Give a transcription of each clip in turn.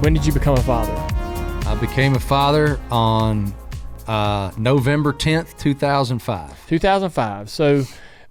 When did you become a father? I became a father on November 10th, 2005. 2005. So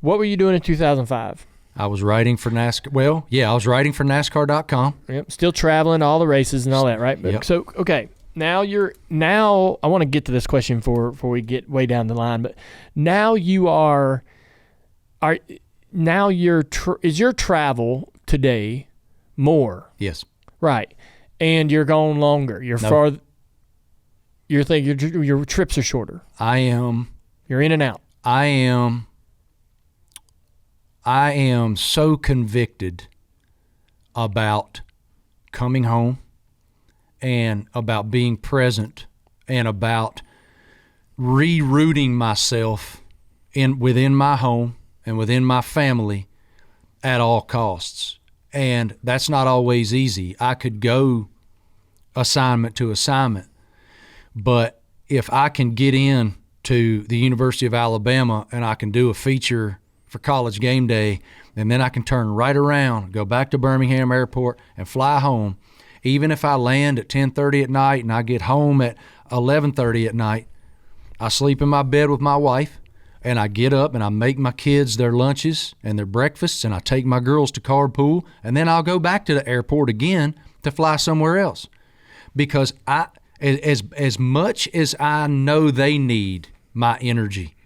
what were you doing in 2005? I was writing for NASCAR. Well, yeah, I was writing for NASCAR.com. Yep. Still traveling to all the races and all that, right? Yep. So, okay. Now I want to get to this question before we get way down the line, but now is your travel today more? Yes. Right. And you're going longer. You're farther. You're thinking your trips are shorter. I am. You're in and out. I am so convicted about coming home and about being present and about rerouting myself within my home and within my family at all costs. And that's not always easy. I could go assignment to assignment, but if I can get in to the University of Alabama and I can do a feature for College Game Day, and then I can turn right around, go back to Birmingham Airport and fly home, even if I land at 10:30 at night and I get home at 11:30 at night, I sleep in my bed with my wife, and I get up and I make my kids their lunches and their breakfasts, and I take my girls to carpool, and then I'll go back to the airport again to fly somewhere else. Because as much as I know they need my energy,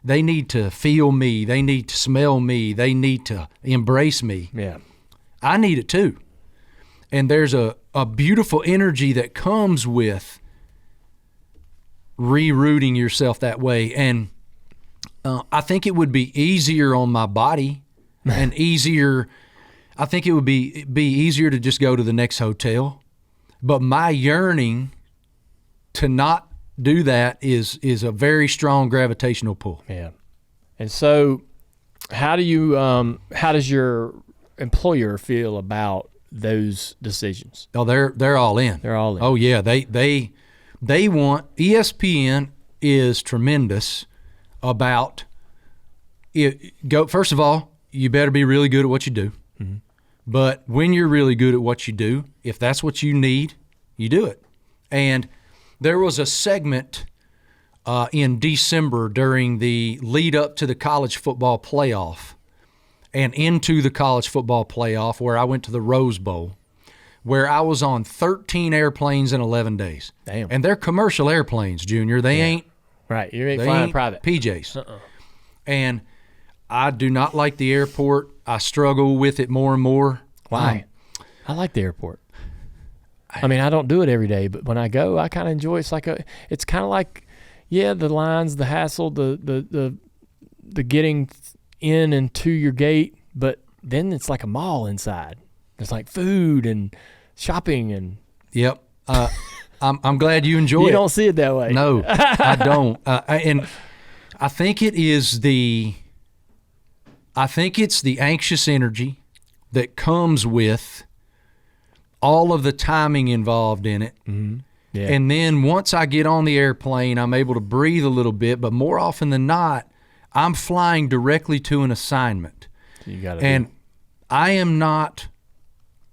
they need to feel me, they need to smell me, they need to embrace me. Yeah. I need it too. And there's a beautiful energy that comes with rerouting yourself that way. And I think it would be easier on my body and easier. I think it would be easier to just go to the next hotel. But my yearning to not do that is a very strong gravitational pull. Yeah. And so how does your employer feel about those decisions? Oh, they're all in. They're all in. Oh yeah, they want. ESPN is tremendous about it. First of all, you better be really good at what you do. Mm-hmm. But when you're really good at what you do, if that's what you need, you do it. And there was a segment in December during the lead up to the college football playoff and into the college football playoff where I went to the Rose Bowl, where I was on 13 airplanes in 11 days. Damn. And they're commercial airplanes, Junior. They ain't. Right. You ain't flying private. PJs. And I do not like the airport. I struggle with it more and more. Why? I like the airport. I mean, I don't do it every day, but when I go, I kind of enjoy it. It's kind of like, yeah, the lines, the hassle, the getting in and to your gate, but then it's like a mall inside. It's like food and shopping and. Yep. I'm glad you enjoy it. You don't see it that way. No, I don't. And I think it's the anxious energy that comes with all of the timing involved in it. Mm-hmm. Yeah. And then once I get on the airplane, I'm able to breathe a little bit, but more often than not, I'm flying directly to an assignment. I am not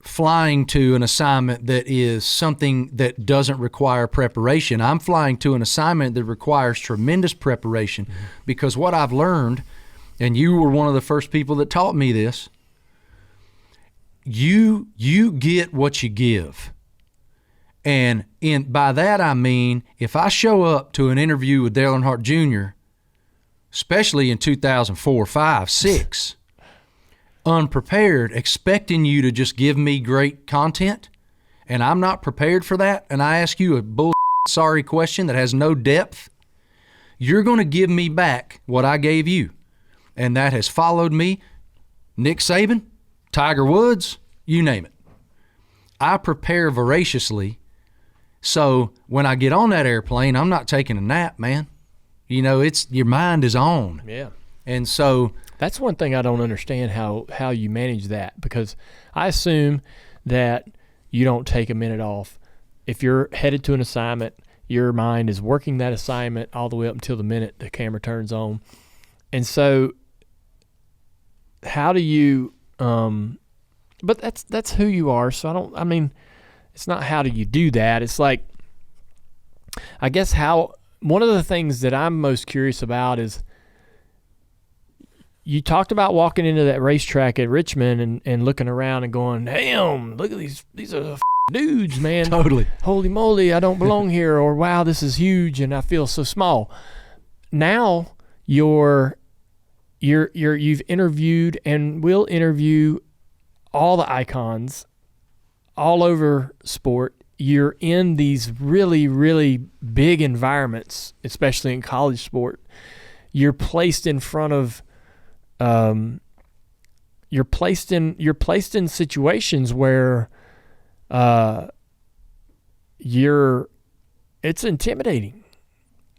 flying to an assignment that is something that doesn't require preparation. I'm flying to an assignment that requires tremendous preparation, mm-hmm. because what I've learned, and you were one of the first people that taught me this, you get what you give. And by that I mean, if I show up to an interview with Dale Earnhardt Jr., especially in 2004, 5, 6, unprepared, expecting you to just give me great content, and I'm not prepared for that, and I ask you a sorry question that has no depth, you're going to give me back what I gave you. And that has followed me. Nick Saban, Tiger Woods, you name it. I prepare voraciously, so when I get on that airplane, I'm not taking a nap, man. You know, your mind is on. Yeah. And so that's one thing I don't understand how you manage that, because I assume that you don't take a minute off. If you're headed to an assignment, your mind is working that assignment all the way up until the minute the camera turns on. And so how do you but that's who you are. So it's not how do you do that. It's like, I guess one of the things that I'm most curious about is you talked about walking into that racetrack at Richmond and looking around and going, damn, look at these are dudes, man. Totally. Holy moly, I don't belong here, or wow, this is huge and I feel so small. Now you've interviewed and will interview all the icons all over sport. You're in these really, really big environments, especially in college sport. You're placed in front of you're placed in situations where it's intimidating.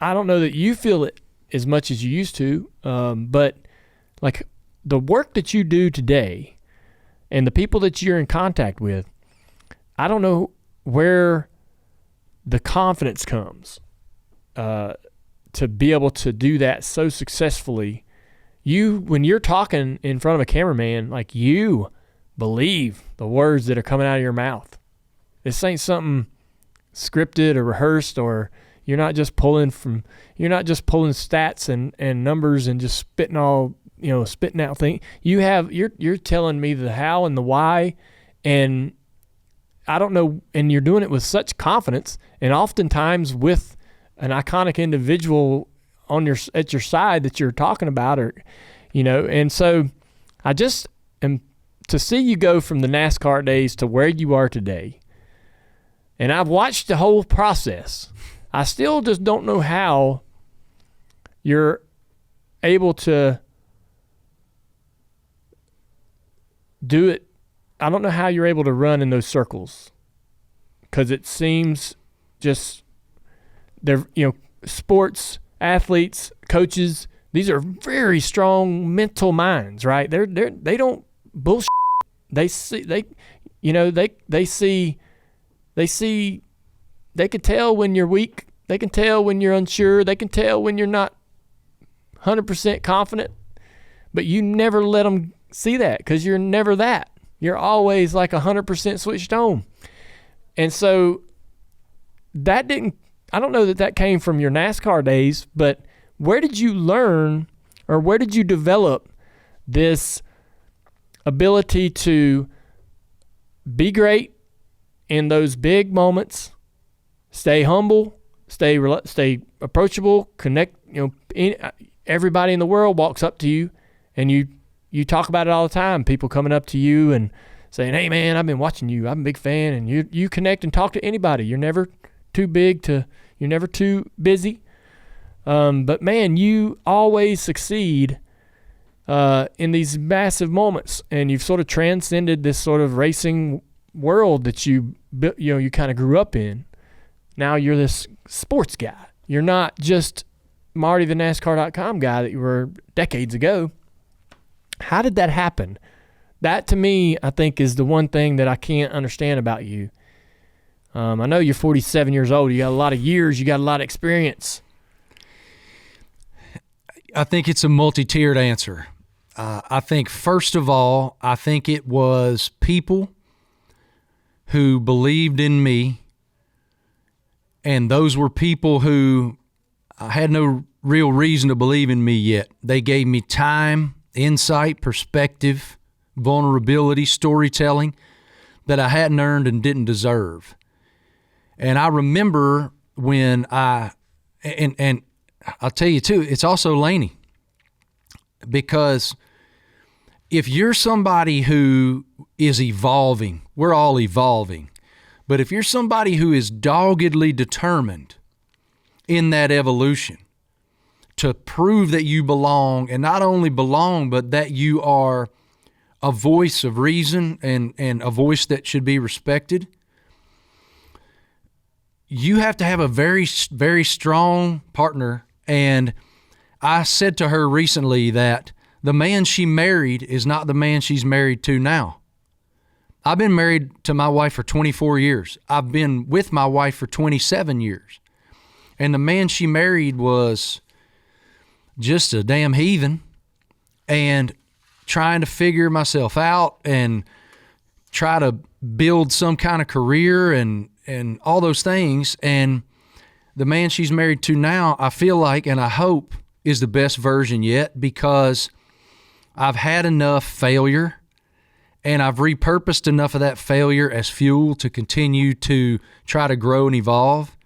I don't know that you feel it as much as you used to, but like the work that you do today and the people that you're in contact with, I don't know where the confidence comes to be able to do that so successfully. When you're talking in front of a cameraman, like, you believe the words that are coming out of your mouth. This ain't something scripted or rehearsed, or you're not just pulling stats and numbers and just spitting out things. You're telling me the how and the why, and I don't know, and you're doing it with such confidence, and oftentimes with an iconic individual at your side that you're talking about, and so I just am to see you go from the NASCAR days to where you are today. And I've watched the whole process. I still just don't know how you're able to do it. I don't know how you're able to run in those circles, because it seems just sports athletes, coaches, these are very strong mental minds, right? They don't bullshit. They can tell when you're weak. They can tell when you're unsure. They can tell when you're not 100% confident, but you never let them see that, because you're never that. You're always like 100% switched on. And so I don't know that came from your NASCAR days, but where did you learn, or where did you develop this ability to be great in those big moments, stay humble, stay approachable, connect? Everybody in the world walks up to you, and you talk about it all the time. People coming up to you and saying, "Hey man, I've been watching you. I'm a big fan," and you connect and talk to anybody. You're never too big you're never too busy. But man, you always succeed in these massive moments, and you've sort of transcended this sort of racing world that you kind of grew up in. Now you're this sports guy. You're not just Marty the NASCAR.com guy that you were decades ago. How did that happen? That, to me, I think, is the one thing that I can't understand about you. I know you're 47 years old. You got a lot of years. You got a lot of experience. I think it's a multi-tiered answer. I think, first of all, I think it was people who believed in me, and those were people who had no real reason to believe in me yet. They gave me time, insight, perspective, vulnerability, storytelling that I hadn't earned and didn't deserve. And I remember when and I'll tell you too, it's also Laney, because if you're somebody who is evolving, we're all evolving, but if you're somebody who is doggedly determined in that evolution to prove that you belong, and not only belong, but that you are a voice of reason and a voice that should be respected, you have to have a very, very strong partner. And I said to her recently that the man she married is not the man she's married to now. I've been married to my wife for 24 years. I've been with my wife for 27 years. And the man she married was just a damn heathen, and trying to figure myself out and try to build some kind of career and all those things. And the man she's married to now, I feel like, and I hope, is the best version yet, because I've had enough failure and I've repurposed enough of that failure as fuel to continue to try to grow and evolve.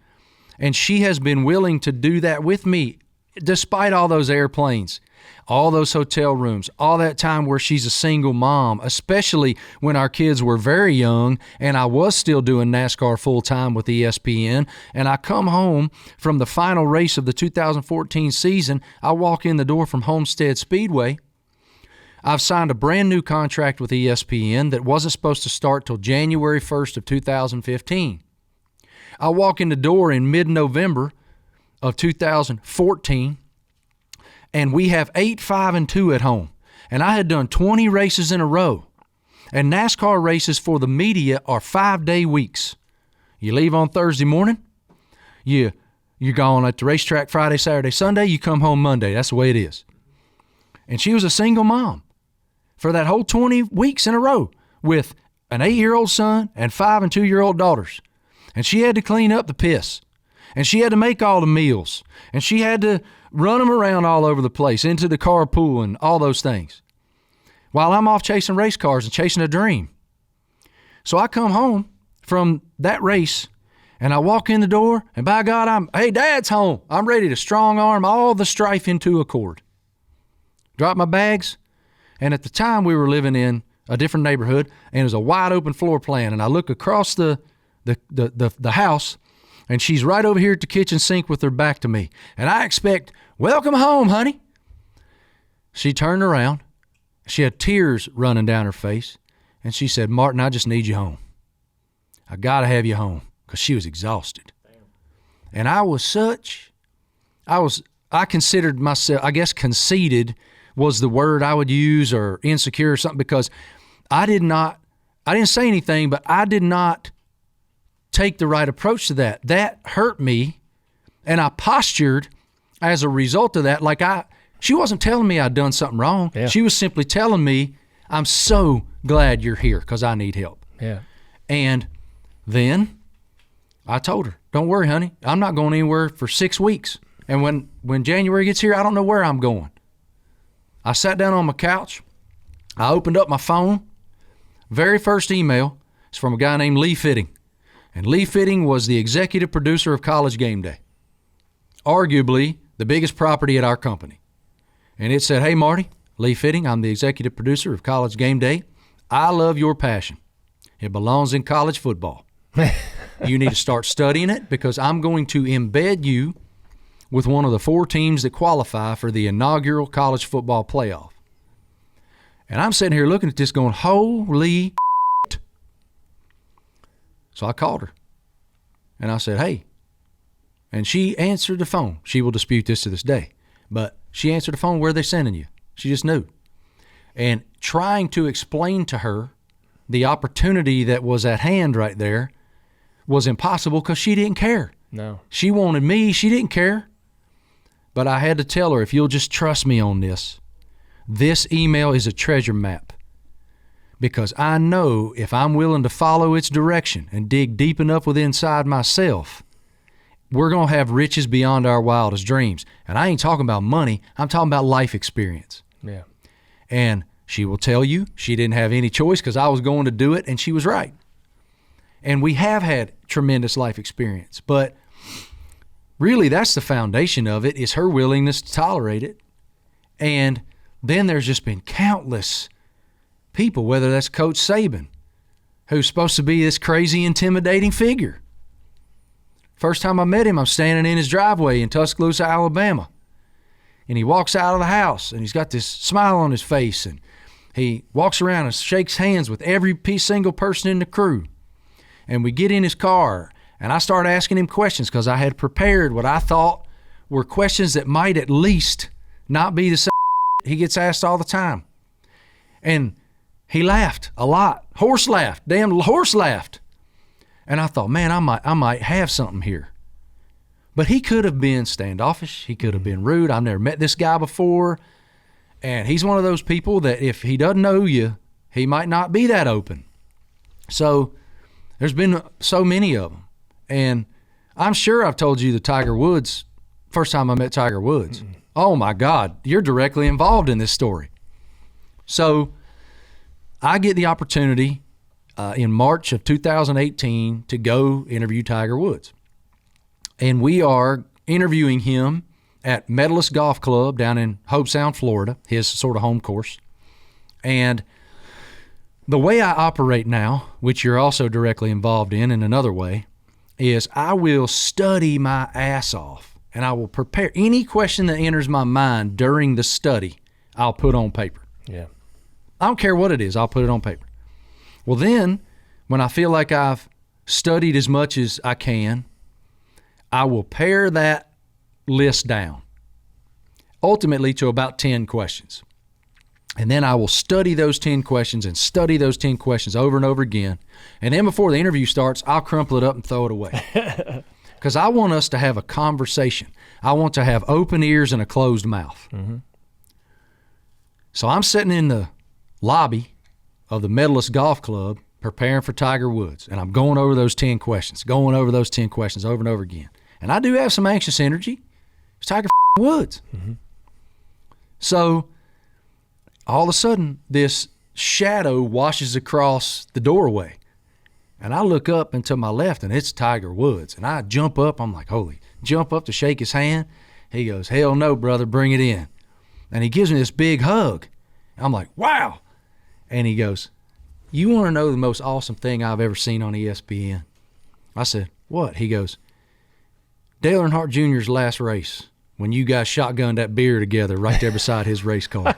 And she has been willing to do that with me, despite all those airplanes, all those hotel rooms, all that time where she's a single mom, especially when our kids were very young and I was still doing NASCAR full-time with ESPN. And I come home from the final race of the 2014 season. I walk in the door from Homestead Speedway. I've signed a brand new contract with ESPN that wasn't supposed to start till January 1st of 2015. I walk in the door in mid-November of 2014, and we have 8, 5, and 2 at home. And I had done 20 races in a row. And NASCAR races for the media are 5-day weeks. You leave on Thursday morning, you're gone at the racetrack Friday, Saturday, Sunday, you come home Monday. That's the way it is. And she was a single mom for that whole 20 weeks in a row with an 8-year-old son and 5 and 2-year-old daughters. And she had to clean up the piss. And she had to make all the meals. And she had to run them around all over the place, into the carpool and all those things, while I'm off chasing race cars and chasing a dream. So I come home from that race, and I walk in the door, and by God, hey, Dad's home. I'm ready to strong arm all the strife into a cord. Drop my bags, and at the time we were living in a different neighborhood, and it was a wide open floor plan, and I look across the house, and she's right over here at the kitchen sink with her back to me. And I expect, welcome home, honey. She turned around. She had tears running down her face, and she said, Martin, I just need you home. I got to have you home, because she was exhausted. Damn. And I considered myself, I guess conceited was the word I would use, or insecure or something, because I didn't say anything, but I did not take the right approach to that. That hurt me, and I postured as a result of that. Like she wasn't telling me I'd done something wrong. Yeah. She was simply telling me, I'm so glad you're here because I need help. Yeah. And then I told her, don't worry, honey, I'm not going anywhere for 6 weeks. And when January gets here, I don't know where I'm going. I sat down on my couch. I opened up my phone. Very first email is from a guy named Lee Fitting. And Lee Fitting was the executive producer of College Game Day, arguably the biggest property at our company. And it said, hey, Marty, Lee Fitting, I'm the executive producer of College Game Day. I love your passion. It belongs in college football. You need to start studying it, because I'm going to embed you with one of the 4 teams that qualify for the inaugural college football playoff. And I'm sitting here looking at this going, holy shit. So I called her, and I said, hey. And she answered the phone. She will dispute this to this day. But she answered the phone, where are they sending you? She just knew. And trying to explain to her the opportunity that was at hand right there was impossible, because she didn't care. No. She wanted me. She didn't care. But I had to tell her, if you'll just trust me on this email is a treasure map. Because I know if I'm willing to follow its direction and dig deep enough within inside myself, we're going to have riches beyond our wildest dreams. And I ain't talking about money. I'm talking about life experience. Yeah. And she will tell you she didn't have any choice, because I was going to do it, and she was right. And we have had tremendous life experience. But really, that's the foundation of it, is her willingness to tolerate it. And then there's just been countless people, whether that's Coach Saban, who's supposed to be this crazy, intimidating figure. First time I met him, I'm standing in his driveway in Tuscaloosa, Alabama. And he walks out of the house, and he's got this smile on his face, and he walks around and shakes hands with every single person in the crew. And we get in his car, and I start asking him questions, because I had prepared what I thought were questions that might at least not be the same he gets asked all the time. And he laughed a lot. Horse laughed. Damn horse laughed. And I thought, man, I might have something here. But he could have been standoffish. He could have been rude. I've never met this guy before. And he's one of those people that if he doesn't know you, he might not be that open. So there's been so many of them. And I'm sure I've told you the Tiger Woods, first time I met Tiger Woods. Mm-hmm. Oh, my God, you're directly involved in this story. So I get the opportunity in March of 2018 to go interview Tiger Woods. And we are interviewing him at Medalist Golf Club down in Hobe Sound, Florida, his sort of home course. And the way I operate now, which you're also directly involved in another way, is I will study my ass off, and I will prepare any question that enters my mind during the study, I'll put on paper. Yeah. I don't care what it is, I'll put it on paper. Well, then, when I feel like I've studied as much as I can, I will pare that list down, ultimately to about 10 questions. And then I will study those 10 questions and study those 10 questions over and over again. And then before the interview starts, I'll crumple it up and throw it away. Because I want us to have a conversation. I want to have open ears and a closed mouth. Mm-hmm. So I'm sitting in the lobby of the Medalist Golf Club preparing for Tiger Woods. And I'm going over those 10 questions, over and over again. And I do have some anxious energy. It's Tiger Woods. Mm-hmm. So all of a sudden, this shadow washes across the doorway. And I look up and to my left, and it's Tiger Woods. And I jump up. I'm like, jump up to shake his hand. He goes, hell no, brother, bring it in. And he gives me this big hug. I'm like, wow. And he goes, you want to know the most awesome thing I've ever seen on ESPN? I said, what? He goes, Dale Earnhardt Jr.'s last race, when you guys shotgunned that beer together right there beside his race car.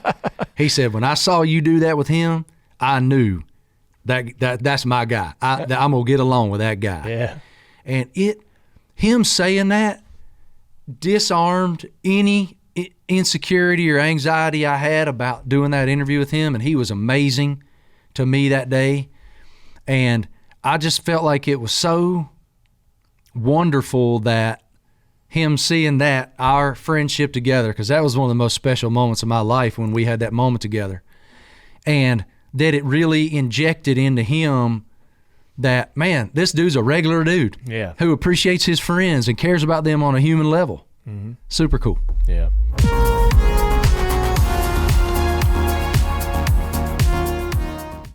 He said, when I saw you do that with him, I knew that's my guy. I'm going to get along with that guy. Yeah. And him saying that disarmed any insecurity or anxiety I had about doing that interview with him, and he was amazing to me that day. And I just felt like it was so wonderful that him seeing that, our friendship together, because that was one of the most special moments of my life when we had that moment together, and that it really injected into him that, man, this dude's a regular dude who appreciates his friends and cares about them on a human level. Mm-hmm. Super cool. Yeah.